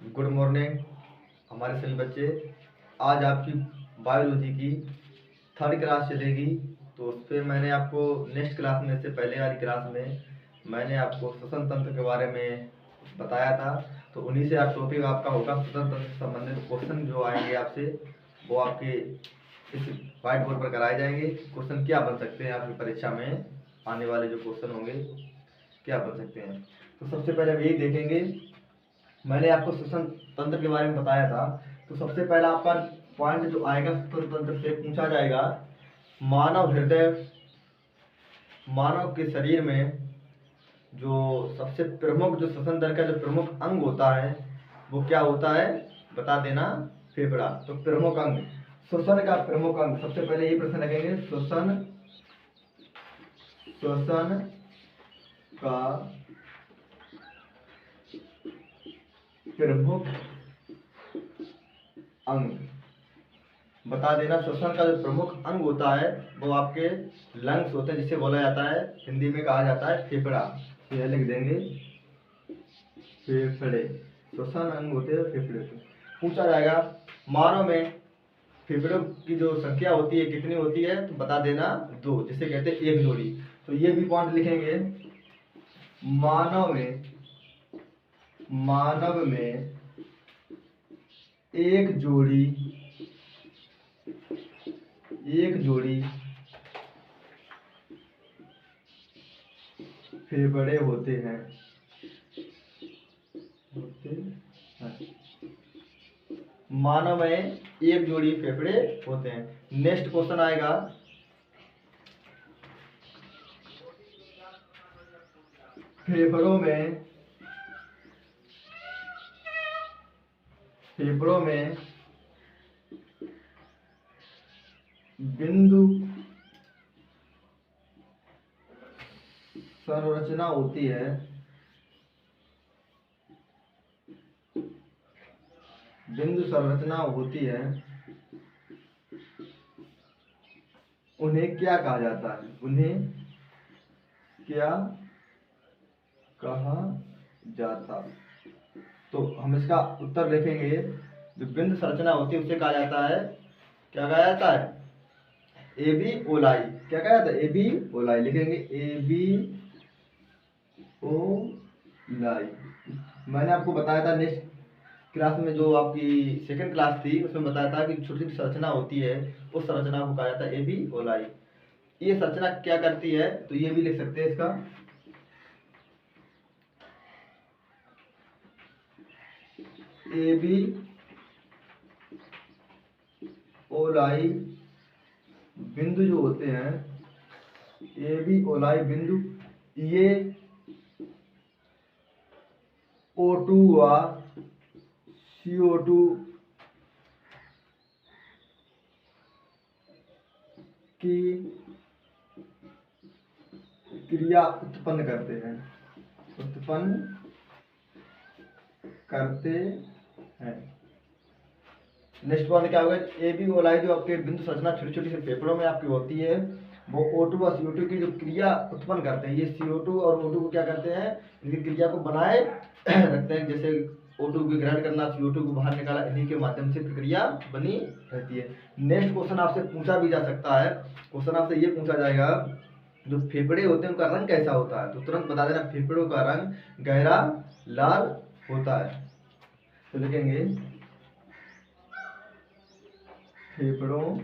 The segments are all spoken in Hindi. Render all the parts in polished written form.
गुड मॉर्निंग हमारे सभी बच्चे। आज आपकी बायोलॉजी की थर्ड क्लास चलेगी। तो उस पर मैंने आपको नेक्स्ट क्लास में से पहले वाली क्लास में मैंने आपको श्वसन तंत्र के बारे में बताया था। तो उन्हीं से आप टॉपिक आपका होगा श्वसन तंत्र से संबंधित क्वेश्चन जो आएंगे आपसे, वो आपके इस व्हाइट बोर्ड पर कराए जाएंगे। क्वेश्चन क्या बन सकते हैं आपकी परीक्षा में आने वाले जो क्वेश्चन होंगे क्या बन सकते हैं। तो सबसे पहले हम यही देखेंगे। मैंने आपको श्वसन तंत्र के बारे में बताया था। तो सबसे पहला आपका पॉइंट जो आएगा श्वसन तंत्र से पूछा जाएगा, मानव हृदय, मानव के शरीर में जो सबसे प्रमुख जो श्वसन तंत्र का जो प्रमुख अंग होता है वो क्या होता है, बता देना। फेफड़ा। तो प्रमुख अंग, श्वसन का प्रमुख अंग, सबसे पहले ये प्रश्न लगेंगे। श्वसन का प्रमुख अंग बता देना। श्वसन का जो प्रमुख अंग होता है वो आपके लंग्स होते हैं, जिसे बोला जाता है, हिंदी में कहा जाता है फेफड़ा। यह लिख देंगे, फेफड़े। श्वसन अंग होते हैं फेफड़े। पूछा जाएगा मानव में फेफड़ों की जो संख्या होती है कितनी होती है, तो बता देना 2, जिसे कहते हैं एक जोड़ी। तो ये भी पॉइंट लिखेंगे, मानव में एक जोड़ी फेफड़े होते हैं। मानव में एक जोड़ी फेफड़े होते हैं। नेक्स्ट क्वेश्चन आएगा, फेफड़ों में बिंदु संरचना होती है। उन्हें क्या कहा जाता है? उन्हें क्या कहा जाता? तो हम इसका उत्तर लिखेंगे, जो बिंदु संरचना होती है उसे कहा जाता है, क्या कहा जाता है? एबी ओलाई। क्या कहा जाता है? एबी ओलाई। लिखेंगे एबी ओलाई। मैंने आपको बताया था नेक्स्ट क्लास में, जो आपकी सेकंड क्लास थी, उसमें बताया था कि छोटी छोटी संरचना होती है, उस संरचना को कहा जाता है एबी ओलाई। ये संरचना क्या करती है, तो ये भी लिख सकते हैं इसका, एबी ओलाई बिंदु जो होते हैं, एबी ओलाई बिंदु, ये O2 व CO2 की क्रिया उत्पन्न करते हैं। नेक्स्ट पॉइंट क्या होगा, ए बी ओलाई जो आपके बिंदु संरचना छोटी छोटी से फेफड़ों में आपकी होती है, वो O2 और CO2 की जो क्रिया उत्पन्न करते हैं। ये CO2 और O2 को क्या करते हैं, इनकी क्रिया को बनाए रखते हैं। जैसे O2 को ग्रहण करना, CO2 को बाहर निकाला, इन्हीं के माध्यम से प्रक्रिया बनी रहती है। नेक्स्ट क्वेश्चन आपसे पूछा भी जा सकता है। क्वेश्चन आपसे ये पूछा जाएगा, जो फेफड़े होते हैं उनका रंग कैसा होता है? तो तुरंत बता देना, फेफड़ों का रंग गहरा लाल होता है। तो लिखेंगे फेफड़ों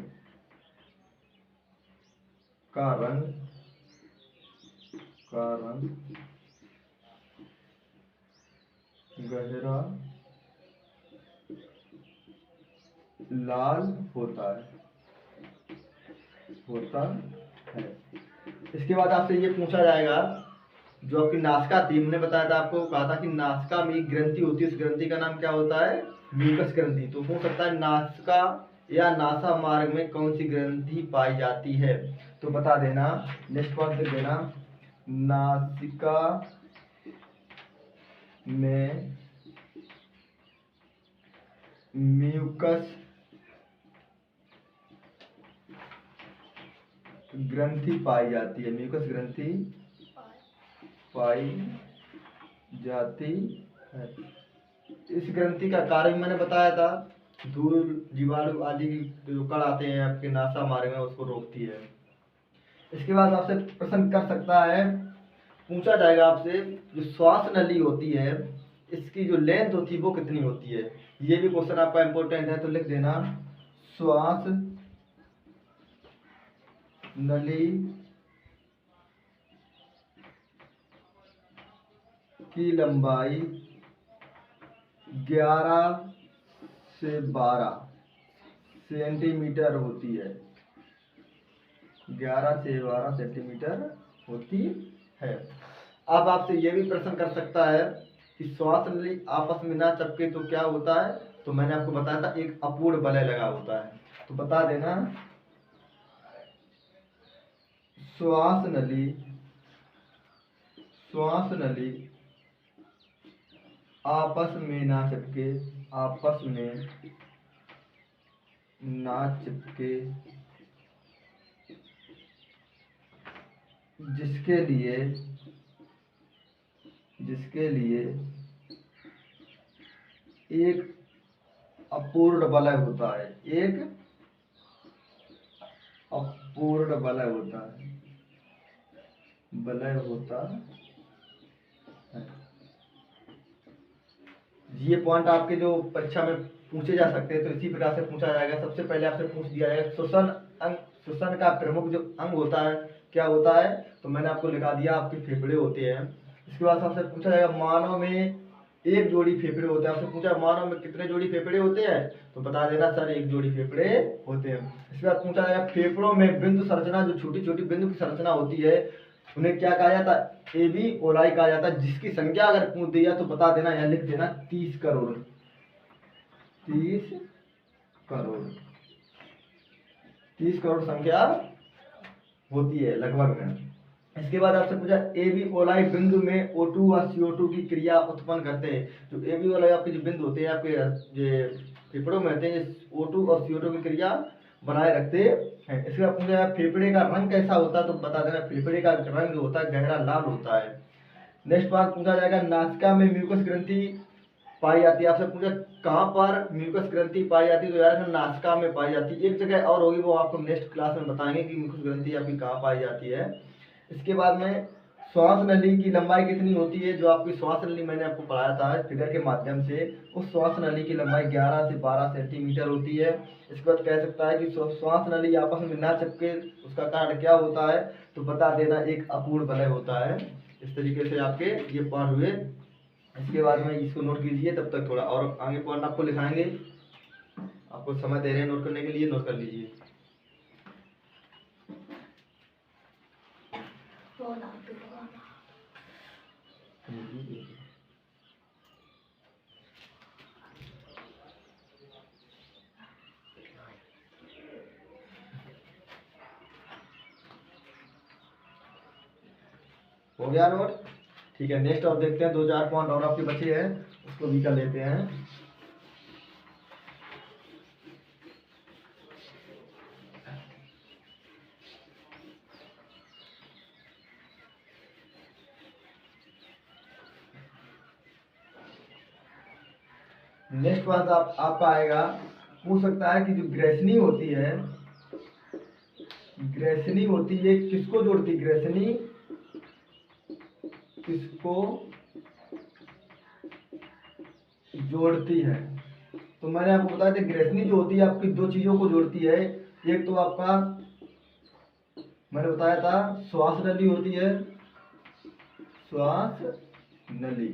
का रंग गहरा लाल होता है। इसके बाद आपसे ये पूछा जाएगा, जो आपकी नासिका थी, हमने बताया था आपको, कहा था कि नासिका में एक ग्रंथि होती है, उस ग्रंथि का नाम क्या होता है? म्यूकस ग्रंथि। तो हो सकता है नासिका या नासा मार्ग में कौन सी ग्रंथि पाई जाती है, तो बता देना। नेक्स्ट पॉइंट लिख देना, नासिका में म्यूकस ग्रंथि पाई जाती है। म्यूकस ग्रंथि पाई जाती है। इस ग्रंथि का कार्य भी मैंने बताया था, धूल जीवाणु आदि जो कण आते हैं आपके नासा मार्ग में उसको रोकती है। इसके बाद आपसे प्रश्न कर सकता है, पूछा जाएगा आपसे, जो श्वास नली होती है इसकी जो लेंथ होती है वो कितनी होती है। ये भी क्वेश्चन आपका इंपॉर्टेंट है, तो लिख देना श्वास नली की लंबाई 11 से 12 सेंटीमीटर होती है। 11 से 12 सेंटीमीटर होती है। अब आपसे ये भी प्रश्न कर सकता है कि श्वास नली आपस में ना चिपके तो क्या होता है। तो मैंने आपको बताया था एक अपूर्ण वलय लगा होता है, तो बता देना श्वास नली आपस में ना चिपके, आपस में ना चिपके, जिसके लिए एक अपूर्ण वलय होता है, एक अपूर्ण वलय होता है, ये पॉइंट आपके जो परीक्षा में पूछे जा सकते हैं, तो इसी प्रकार से पूछा जाएगा। सबसे पहले आपसे पूछ दिया जाएगा श्वसन का प्रमुख जो अंग होता है क्या होता है, तो मैंने आपको लिखा दिया आपके फेफड़े होते हैं। इसके बाद आपसे पूछा जाएगा मानव में एक जोड़ी फेफड़े होते हैं। आपसे पूछा मानव में कितने जोड़ी फेफड़े होते हैं, तो बता देना सर एक जोड़ी फेफड़े होते हैं। इसके बाद पूछा जाएगा फेफड़ों में बिंदु संरचना, जो छोटी छोटी बिंदु की संरचना होती है उन्हें क्या कहा जाता है, एबी ओलाई कहा जाता है, जिसकी संख्या अगर पूछ दी जाए तो बता देना, यहाँ लिख देना 30 करोड़। 30 करोड़ 30 करोड़ संख्या होती है लगभग में। इसके बाद आपसे पूछा एबी ओलाई बिंदु में O2 और CO2 की क्रिया उत्पन्न करते हैं। जो एबी ओलाई आपके जो बिंदु होते हैं आपके ये फेफड़ों में होते हैं, O2 और CO2 की क्रिया बनाए रखते हैं। इसके बाद पूछा फेफड़े का रंग कैसा होता है, तो बता देना फेफड़े का रंग जो होता है गहरा लाल होता है। नेक्स्ट बात पूछा जाएगा नासिका में म्यूकस ग्रंथि पाई जाती है। आपसे पूछा कहाँ पर म्यूकस ग्रंथि पाई जाती है, तो यार नासिका में पाई जाती है। एक जगह और होगी, वो आपको नेक्स्ट क्लास में बताएंगे कि म्यूकस ग्रंथि आपकी कहाँ पाई जाती है। इसके बाद में श्वास नली की लंबाई कितनी होती है, जो आपकी श्वास नली मैंने आपको पढ़ाया था फिगर के माध्यम से, उस श्वास नली की लंबाई 11 से 12 सेंटीमीटर होती है। इसके बाद कह सकता है कि श्वास नली आपस में ना चिपके उसका कारण क्या होता है, तो बता देना एक अपूर्ण वलय होता है। इस तरीके से आपके ये पाठ हुए। इसके बाद में इसको नोट कीजिए, तब तक थोड़ा और आगे पॉइंट आपको लिखाएंगे। आपको समय दे रहे हैं नोट करने के लिए, नोट कर लीजिए। हो गया नोट, ठीक है। नेक्स्ट और देखते हैं, 2-4 पॉइंट और आपके बचे हैं, उसको भी कर लेते हैं। नेक्स्ट बात आपका आएगा, पूछ सकता है कि जो ग्रेसनी होती है, ग्रेसनी होती है किसको जोड़ती है, ग्रेसनी किसको जोड़ती है। तो मैंने आपको बताया था ग्रेसनी जो होती है आपकी दो चीजों को जोड़ती है। एक तो आपका मैंने बताया था श्वास नली होती है, श्वास नली।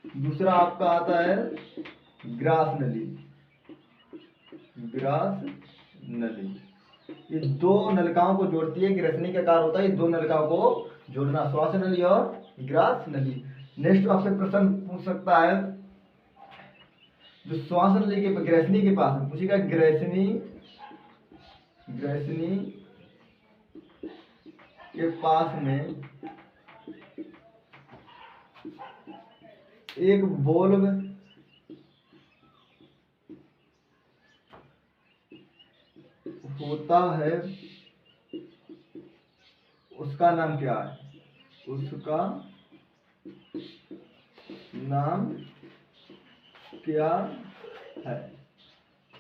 दूसरा आपका आता है ग्रास नली, ग्रास नली। ये दो नलिकाओं को जोड़ती है, ग्रेसनी का कार्य होता है ये दो नलिकाओं को जोड़ना, श्वास नली और ग्रास नली। नेक्स्ट आपसे प्रश्न पूछ सकता है, जो श्वास नली के ग्रेसनी के पास में पूछेगा, ग्रेसनी के पास में एक बोल्व होता है, उसका नाम क्या है, उसका नाम क्या है।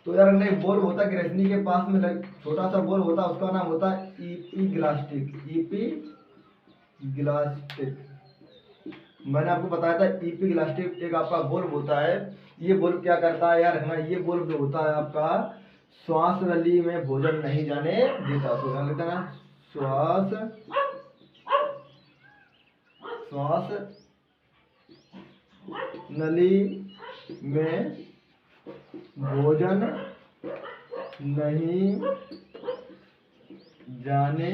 तो यार नहीं बोल होता है ग्रेसनी के पास में छोटा सा बोल होता है, उसका नाम होता है ईपीग्लास्टिक। ईपीग्लास्टिक मैंने आपको बताया था, ईपीग्लास्टिक एक आपका बोल्ब होता है। ये बोल्ब क्या करता है यार है ना, ये बोल्ब जो होता है आपका श्वास नली में भोजन नहीं जाने देता। तो ध्यान लेते ना, श्वास नली में भोजन नहीं जाने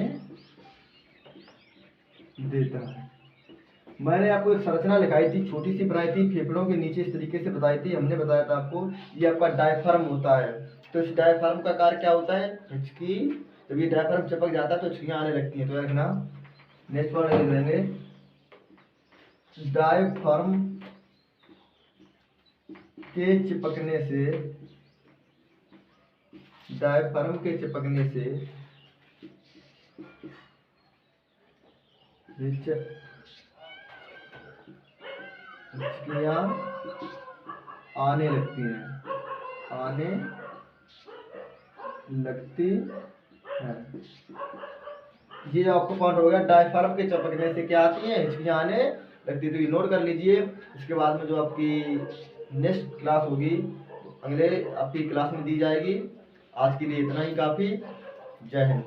देता है। मैंने आपको एक संरचना लिखाई थी, छोटी सी बनाई थी, फेफड़ों के नीचे इस तरीके से बताई थी। हमने बताया था आपको ये आपका डायफ्राम होता है। तो इस डायफ्राम का कार्य क्या होता है, हिचकी। जब ये डायफ्राम चिपक जाता है तो हिचकियां आने लगती हैं। तो रखना नेक्स्ट वर्ड लिख देंगे, डायफ्राम के चिपकने से, डायफ्राम के चिपकने से हिचकियां आने लगती हैं, आने लगती है। ये जो आपको पॉइंट हो गया, डायफ्राम के चिपकने से क्या आती है, हिचकियां आने लगती है। तो ये नोट कर लीजिए। इसके बाद में जो आपकी नेक्स्ट क्लास होगी अगले आपकी क्लास में दी जाएगी। आज के लिए इतना ही काफ़ी। जय हिंद।